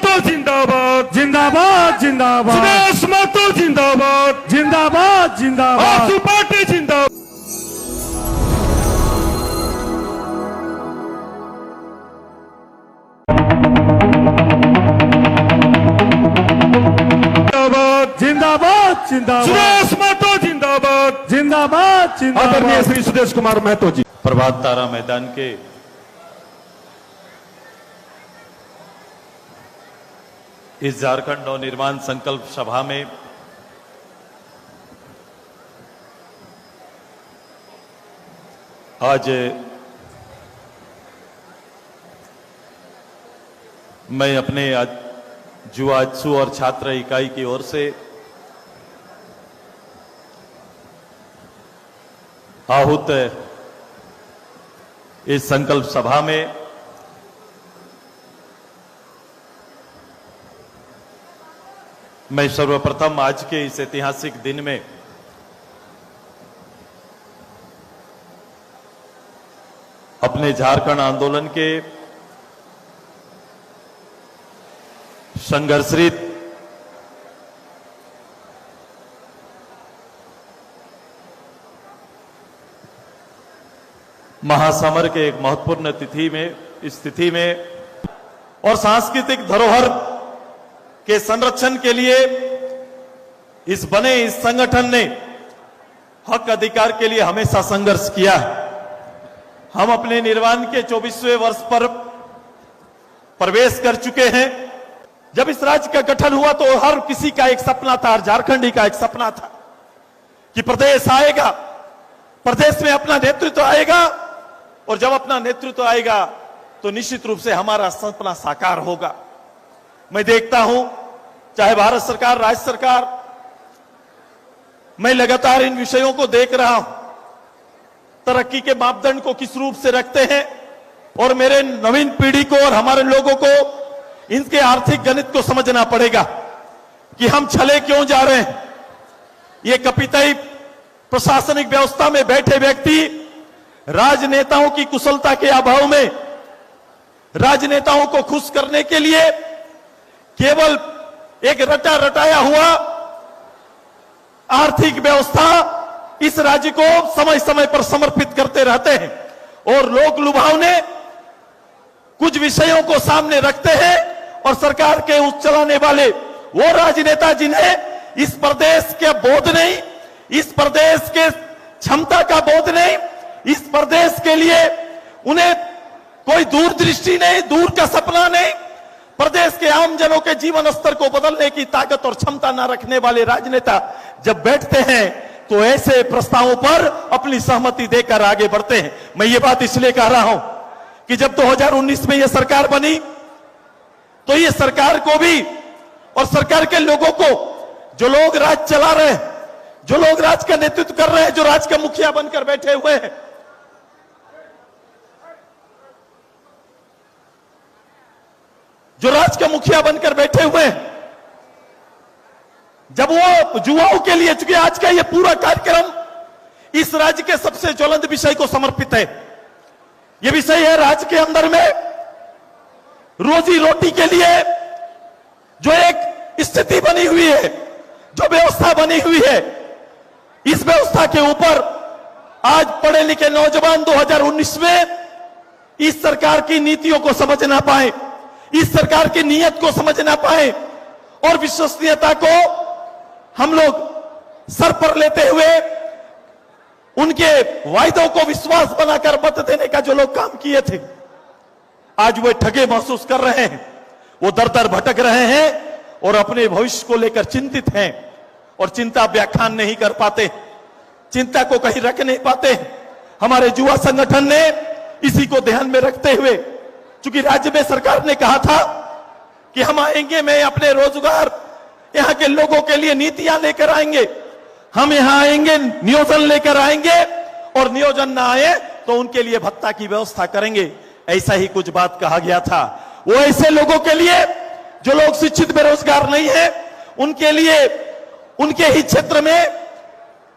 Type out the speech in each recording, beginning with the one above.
महतो जिंदाबाद जिंदाबाद जिंदाबाद सुदेश महतो जिंदाबाद जिंदाबाद जिंदाबाद आजसू पार्टी जिंदाबाद जिंदाबाद जिंदाबाद सुदेश महतो जिंदाबाद जिंदाबाद जिंदाबाद आदरणीय श्री सुदेश कुमार महतो जी। प्रभात तारा मैदान के इस झारखंड नवनिर्माण संकल्प सभा में आज मैं अपने जुआजसू और छात्र इकाई की ओर से आहूत इस संकल्प सभा में मैं सर्वप्रथम आज के इस ऐतिहासिक दिन में अपने झारखंड आंदोलन के संघर्षरत महासमर के एक महत्वपूर्ण स्थिति में और सांस्कृतिक धरोहर के संरक्षण के लिए इस संगठन ने हक अधिकार के लिए हमेशा संघर्ष किया है। हम अपने निर्माण के 24वें वर्ष पर प्रवेश कर चुके हैं। जब इस राज्य का गठन हुआ तो हर किसी का एक सपना था, हर झारखंडी का एक सपना था कि प्रदेश आएगा, प्रदेश में अपना नेतृत्व आएगा और जब अपना नेतृत्व आएगा तो निश्चित रूप से हमारा सपना साकार होगा। मैं देखता हूं चाहे भारत सरकार, राज्य सरकार, मैं लगातार इन विषयों को देख रहा हूं, तरक्की के मापदंड को किस रूप से रखते हैं और मेरे नवीन पीढ़ी को और हमारे लोगों को इनके आर्थिक गणित को समझना पड़ेगा कि हम छले क्यों जा रहे हैं। ये कपितई प्रशासनिक व्यवस्था में बैठे व्यक्ति राजनेताओं की कुशलता के अभाव में राजनेताओं को खुश करने के लिए केवल एक रटा रटाया हुआ आर्थिक व्यवस्था इस राज्य को समय समय पर समर्पित करते रहते हैं और लोक लुभावने कुछ विषयों को सामने रखते हैं और सरकार के उस चलाने वाले वो राजनेता जिन्हें इस प्रदेश के बोध नहीं, इस प्रदेश के क्षमता का बोध नहीं, इस प्रदेश के लिए उन्हें कोई दूरदृष्टि नहीं, दूर का सपना नहीं, प्रदेश के आम जनों के जीवन स्तर को बदलने की ताकत और क्षमता न रखने वाले राजनेता जब बैठते हैं तो ऐसे प्रस्तावों पर अपनी सहमति देकर आगे बढ़ते हैं। मैं ये बात इसलिए कह रहा हूं कि जब 2019 में यह सरकार बनी तो ये सरकार को भी और सरकार के लोगों को, जो लोग राज चला रहे हैं, जो लोग राज का नेतृत्व कर रहे हैं, जो राज का मुखिया बनकर बैठे हुए हैं, जो राज का मुखिया बनकर बैठे हुए हैं, जब वो युवाओं के लिए, चूंकि आज का ये पूरा कार्यक्रम इस राज्य के सबसे ज्वलंत विषय को समर्पित है। ये विषय है राज्य के अंदर में रोजी रोटी के लिए जो एक स्थिति बनी हुई है, जो व्यवस्था बनी हुई है, इस व्यवस्था के ऊपर आज पढ़े लिखे नौजवान 2019 में इस सरकार की नीतियों को समझ ना पाए, इस सरकार की नीयत को समझ ना पाए और विश्वसनीयता को हम लोग सर पर लेते हुए उनके वायदों को विश्वास बनाकर मत देने का जो लोग काम किए थे, आज वे ठगे महसूस कर रहे हैं, वो दर दर भटक रहे हैं और अपने भविष्य को लेकर चिंतित हैं और चिंता व्याख्यान नहीं कर पाते, चिंता को कहीं रख नहीं पाते। हमारे युवा संगठन ने इसी को ध्यान में रखते हुए, चूंकि राज्य में सरकार ने कहा था कि हम आएंगे, मैं अपने रोजगार यहां के लोगों के लिए नीतियां लेकर आएंगे, हम यहां आएंगे, नियोजन लेकर आएंगे और नियोजन ना आए तो उनके लिए भत्ता की व्यवस्था करेंगे, ऐसा ही कुछ बात कहा गया था। वो ऐसे लोगों के लिए जो लोग शिक्षित बेरोजगार नहीं है, उनके लिए उनके ही क्षेत्र में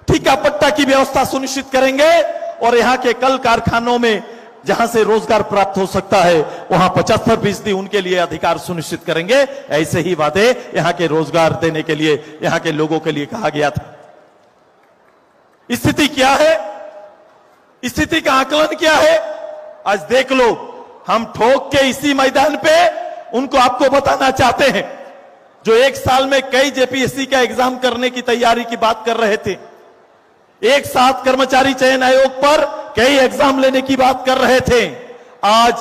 ठेका पट्टा की व्यवस्था सुनिश्चित करेंगे और यहां के कल कारखानों में जहां से रोजगार प्राप्त हो सकता है वहां 75% उनके लिए अधिकार सुनिश्चित करेंगे। ऐसे ही वादे यहां के रोजगार देने के लिए यहां के लोगों के लिए कहा गया था। स्थिति क्या है, स्थिति का आकलन क्या है, आज देख लो। हम ठोक के इसी मैदान पे उनको आपको बताना चाहते हैं जो एक साल में कई जेपीएससी का एग्जाम करने की तैयारी की बात कर रहे थे, एक साथ कर्मचारी चयन आयोग पर कई एग्जाम लेने की बात कर रहे थे। आज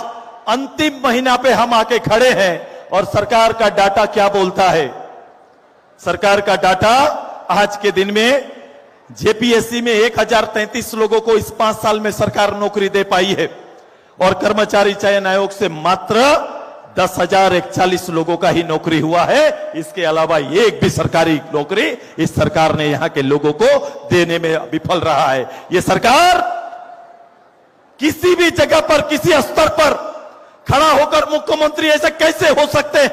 अंतिम महीना पे हम आके खड़े हैं और सरकार का डाटा क्या बोलता है। सरकार का डाटा आज के दिन में जेपीएससी में 1033 लोगों को इस 5 साल में सरकार नौकरी दे पाई है और कर्मचारी चयन आयोग से मात्र 10,041 लोगों का ही नौकरी हुआ है। इसके अलावा एक भी सरकारी नौकरी इस सरकार ने यहां के लोगों को देने में विफल रहा है। यह सरकार किसी भी जगह पर किसी स्तर पर खड़ा होकर मुख्यमंत्री ऐसे कैसे हो सकते हैं,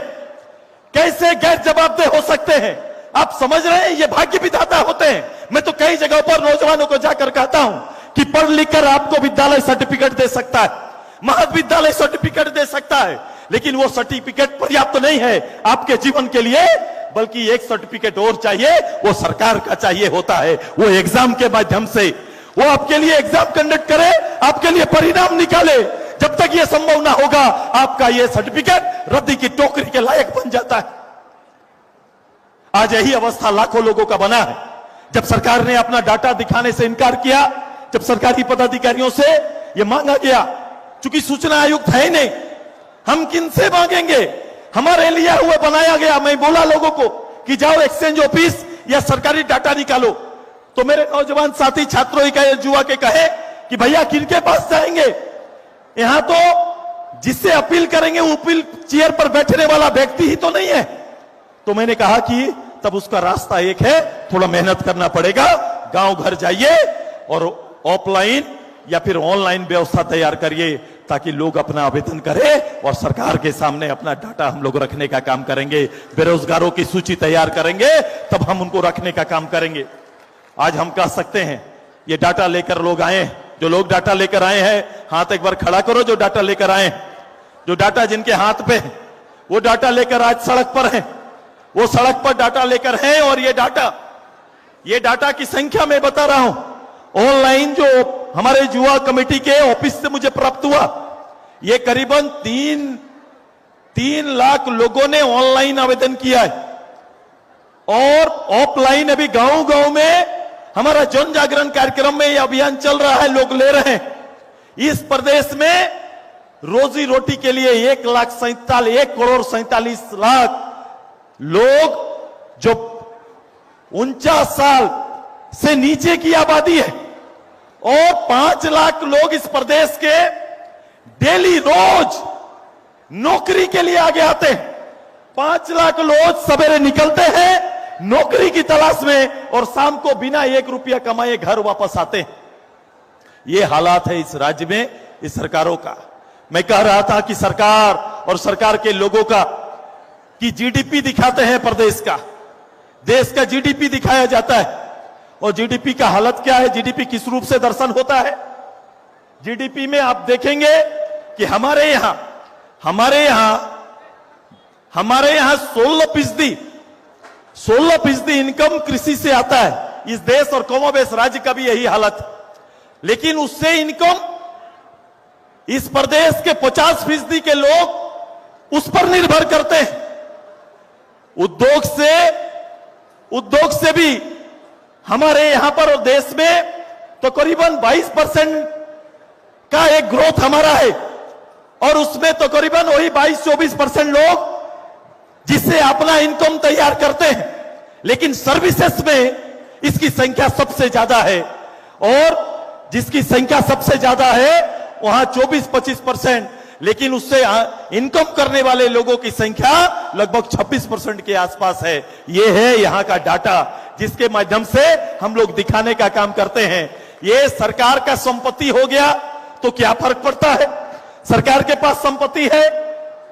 कैसे गैर जवाबदेह हो सकते हैं। आप समझ रहे हैं ये भाग्य विधाता होते हैं। मैं तो कई जगहों पर नौजवानों को जाकर कहता हूं कि पढ़ लिखकर आपको विद्यालय सर्टिफिकेट दे सकता है, महाविद्यालय सर्टिफिकेट दे सकता है, लेकिन वो सर्टिफिकेट पर्याप्त नहीं है आपके जीवन के लिए, बल्कि एक सर्टिफिकेट और चाहिए, वो सरकार का चाहिए होता है। वो एग्जाम के माध्यम से वो आपके लिए एग्जाम कंडक्ट करे, आपके लिए परिणाम निकाले। जब तक ये संभव ना होगा आपका ये सर्टिफिकेट रद्दी की टोकरी के लायक बन जाता है। आज यही अवस्था लाखों लोगों का बना है। जब सरकार ने अपना डाटा दिखाने से इनकार किया, जब सरकारी पदाधिकारियों से यह मांगा गया, चूंकि सूचना आयुक्त है ही नहीं, हम किनसे मांगेंगे, हमारे लिए हुआ बनाया गया। मैं बोला लोगों को कि जाओ एक्सचेंज ऑफिस या सरकारी डाटा निकालो, तो मेरे नौजवान साथी छात्रों ही कहे, युवा के कहे कि भैया किनके पास जाएंगे, यहां तो जिससे अपील करेंगे वो अपील चेयर पर बैठने वाला व्यक्ति ही तो नहीं है। तो मैंने कहा कि तब उसका रास्ता एक है, थोड़ा मेहनत करना पड़ेगा, गांव घर जाइए और ऑफलाइन या फिर ऑनलाइन व्यवस्था तैयार करिए ताकि लोग अपना आवेदन करें और सरकार के सामने अपना डाटा हम लोग रखने का काम करेंगे। बेरोजगारों की सूची तैयार करेंगे तब हम उनको रखने का काम करेंगे। आज हम कह सकते हैं ये डाटा लेकर लोग आए, जो लोग डाटा लेकर आए हैं हाथ एक बार खड़ा करो। जो डाटा लेकर आए, जो डाटा जिनके हाथ पे है वो डाटा लेकर आज सड़क पर है, वो सड़क पर डाटा लेकर हैं। और ये डाटा की संख्या मैं बता रहा हूं, ऑनलाइन जो हमारे युवा कमेटी के ऑफिस से मुझे प्राप्त हुआ, ये करीबन 3 लाख लोगों ने ऑनलाइन आवेदन किया है और ऑफलाइन अभी गांव-गांव में हमारा जन जागरण कार्यक्रम में यह अभियान चल रहा है, लोग ले रहे हैं। इस प्रदेश में रोजी रोटी के लिए 1,47,00,000 लोग जो 49 साल से नीचे की आबादी है और 5 लाख लोग इस प्रदेश के डेली रोज नौकरी के लिए आगे आते हैं। 5 लाख लोग सवेरे निकलते हैं नौकरी की तलाश में और शाम को बिना 1 रुपया कमाए घर वापस आते हैं। ये हालात है इस राज्य में, इस सरकारों का। मैं कह रहा था कि सरकार और सरकार के लोगों का कि जीडीपी दिखाते हैं प्रदेश का, देश का जीडीपी दिखाया जाता है और जीडीपी का हालत क्या है, जीडीपी किस रूप से दर्शन होता है। जीडीपी में आप देखेंगे कि हमारे यहां 16% इनकम कृषि से आता है इस देश और कमोबेश राज्य का भी यही हालत है। लेकिन उससे इनकम इस प्रदेश के 50% के लोग उस पर निर्भर करते हैं। उद्योग से भी हमारे यहां पर और देश में तो करीबन 22% का एक ग्रोथ हमारा है और उसमें तो करीबन वही 22-24% लोग जिससे अपना इनकम तैयार करते हैं। लेकिन सर्विसेज में इसकी संख्या सबसे ज्यादा है और जिसकी संख्या सबसे ज्यादा है वहां 24-25%, लेकिन उससे इनकम करने वाले लोगों की संख्या लगभग 26% के आसपास है। यह है यहां का डाटा जिसके माध्यम से हम लोग दिखाने का काम करते हैं। यह सरकार का संपत्ति हो गया तो क्या फर्क पड़ता है, सरकार के पास संपत्ति है,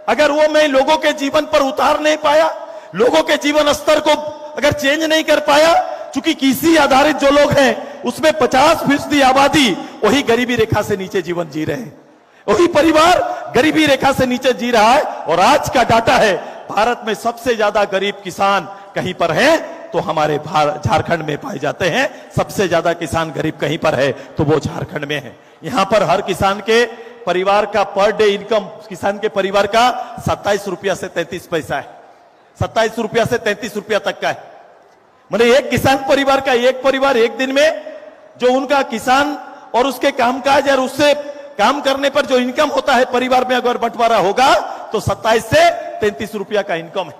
अगर वो मैं लोगों के जीवन पर उतार नहीं पाया, लोगों के जीवन स्तर को अगर चेंज नहीं कर पाया, चूंकि कृषि आधारित जो लोग हैं उसमें 50% आबादी वही गरीबी रेखा से नीचे जीवन जी रहे हैं। वही परिवार गरीबी रेखा से नीचे जी रहा है। और आज का डाटा है, भारत में सबसे ज्यादा गरीब किसान कहीं पर हैं तो हमारे झारखंड में पाए जाते हैं। सबसे ज्यादा किसान गरीब कहीं पर है तो वो झारखंड में है। यहां पर हर किसान के परिवार का पर डे इनकम, किसान के परिवार का 27 रुपया से 33 पैसा है। 27 रुपया से 33 रुपया तक का है। मतलब एक किसान परिवार का एक परिवार एक दिन में जो उनका किसान और उसके कामकाज और उससे काम करने पर जो इनकम होता है परिवार में अगर बंटवारा होगा तो 27 से 33 रुपया का इनकम है।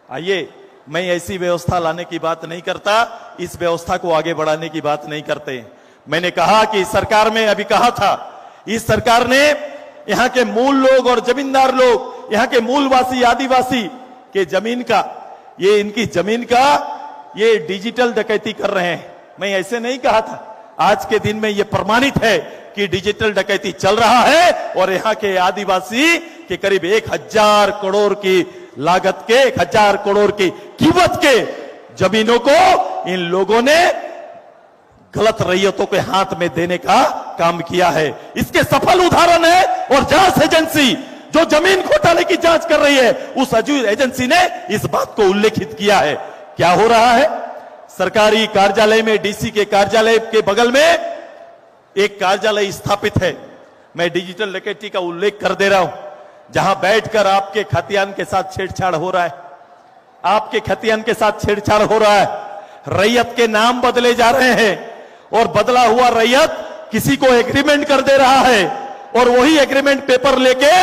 आइए, मैं ऐसी व्यवस्था लाने की बात नहीं करता, इस व्यवस्था को आगे बढ़ाने की बात नहीं करते। मैंने कहा कि इस सरकार में अभी कहा था, इस सरकार ने यहां के मूल लोग और जमींदार लोग, यहां के मूलवासी आदिवासी के जमीन का, ये इनकी जमीन का ये डिजिटल डकैती कर रहे हैं। मैं ऐसे नहीं कहा था, आज के दिन में ये प्रमाणित है कि डिजिटल डकैती चल रहा है और यहां के आदिवासी के करीब 1000 करोड़ की लागत के, 1000 करोड़ की कीमत के जमीनों को इन लोगों ने गलत रैयतों के हाथ में देने का काम किया है। इसके सफल उदाहरण है। और जांच एजेंसी जो जमीन घोटाले की जांच कर रही है, उस एजेंसी ने इस बात को उल्लेखित किया है। क्या हो रहा है? सरकारी कार्यालय में, डीसी के कार्यालय के बगल में एक कार्यालय स्थापित है। मैं डिजिटल डकैती का उल्लेख कर दे रहा हूं, जहां बैठकर आपके खतियान के साथ छेड़छाड़ हो रहा है। आपके खतियान के साथ छेड़छाड़ हो रहा है। रैयत के नाम बदले जा रहे हैं और बदला हुआ रैयत किसी को एग्रीमेंट कर दे रहा है और वही एग्रीमेंट पेपर लेके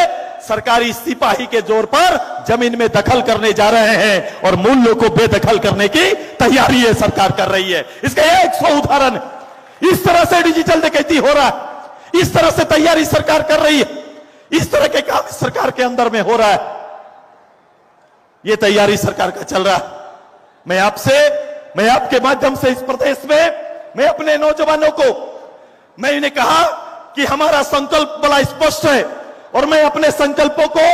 सरकारी सिपाही के जोर पर जमीन में दखल करने जा रहे हैं और मूल्यों को बेदखल करने की तैयारी ये सरकार कर रही है। इसका 100 उदाहरण। इस तरह से डिजिटल डकैती हो रहा है, इस तरह से तैयारी सरकार कर रही है, इस तरह के काम सरकार के अंदर में हो रहा है। ये तैयारी सरकार का चल रहा है। मैं आपके माध्यम से इस प्रदेश में मैं अपने नौजवानों को, मैं इन्हें कहा कि हमारा संकल्प बड़ा स्पष्ट है और मैं अपने संकल्पों को,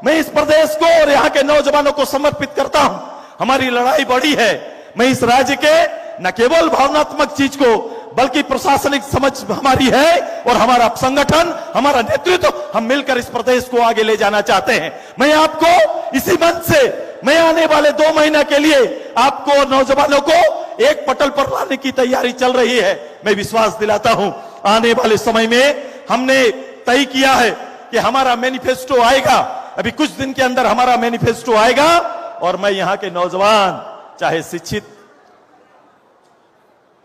मैं इस प्रदेश को और यहां के नौजवानों को समर्पित करता हूं। हमारी लड़ाई बड़ी है। मैं इस राज्य के न केवल भावनात्मक चीज को बल्कि प्रशासनिक समझ हमारी है और हमारा संगठन, हमारा नेतृत्व, हम मिलकर इस प्रदेश को आगे ले जाना चाहते हैं। मैं आपको इसी मंच से, मैं आने वाले 2 महीने के लिए आपको नौजवानों को एक पटल पर लाने की तैयारी चल रही है। मैं विश्वास दिलाता हूं आने वाले समय में हमने तय किया है कि हमारा मैनिफेस्टो आएगा। अभी कुछ दिन के अंदर हमारा मैनिफेस्टो आएगा और मैं यहां के नौजवान, चाहे शिक्षित,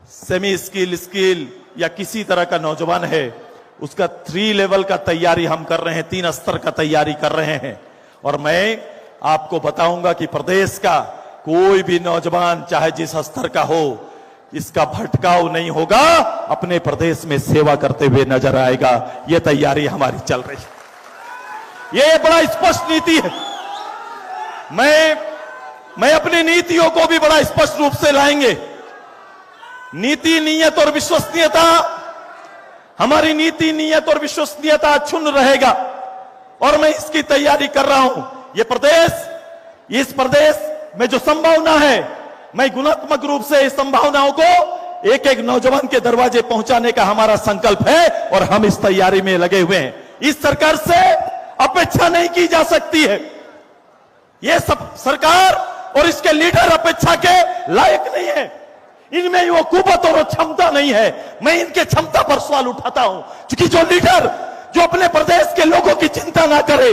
सेमी स्किल या किसी तरह का नौजवान है, उसका 3 लेवल का तैयारी हम कर रहे हैं, 3 स्तर का तैयारी कर रहे हैं। और मैं आपको बताऊंगा कि प्रदेश का कोई भी नौजवान चाहे जिस स्तर का हो, इसका भटकाव नहीं होगा, अपने प्रदेश में सेवा करते हुए नजर आएगा। यह तैयारी हमारी चल रही है। यह बड़ा स्पष्ट नीति है। मैं अपनी नीतियों को भी बड़ा स्पष्ट रूप से लाएंगे। नीति, नियत और विश्वसनीयता, हमारी नीति, नियत और विश्वसनीयता अक्षुण्ण रहेगा और मैं इसकी तैयारी कर रहा हूं। ये प्रदेश, इस प्रदेश में जो संभावना है, मैं गुणात्मक रूप से इस संभावनाओं को एक एक नौजवान के दरवाजे पहुंचाने का हमारा संकल्प है और हम इस तैयारी में लगे हुए हैं। इस सरकार से अपेक्षा नहीं की जा सकती है। यह सब सरकार और इसके लीडर अपेक्षा के लायक नहीं है। इनमें वो कुवत और क्षमता नहीं है। मैं इनके क्षमता पर सवाल उठाता हूं, क्योंकि जो लीडर जो अपने प्रदेश के लोगों की चिंता ना करे,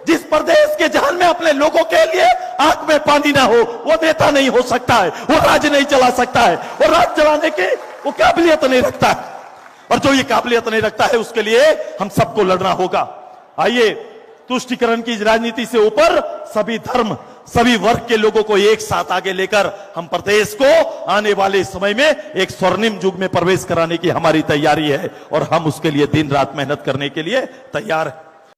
जिस प्रदेश के जहां में अपने लोगों के लिए आंख में पानी ना हो, वो नेता नहीं हो सकता है, वो राज्य नहीं चला सकता है, वो राज्य चलाने की वो काबिलियत नहीं रखता है। और जो ये काबिलियत नहीं रखता है, उसके लिए हम सबको लड़ना होगा। आइए, तुष्टीकरण की राजनीति से ऊपर सभी धर्म, सभी वर्ग के लोगों को एक साथ आगे लेकर हम प्रदेश को आने वाले समय में एक स्वर्णिम युग में प्रवेश कराने की हमारी तैयारी है और हम उसके लिए दिन रात मेहनत करने के लिए तैयार हैं।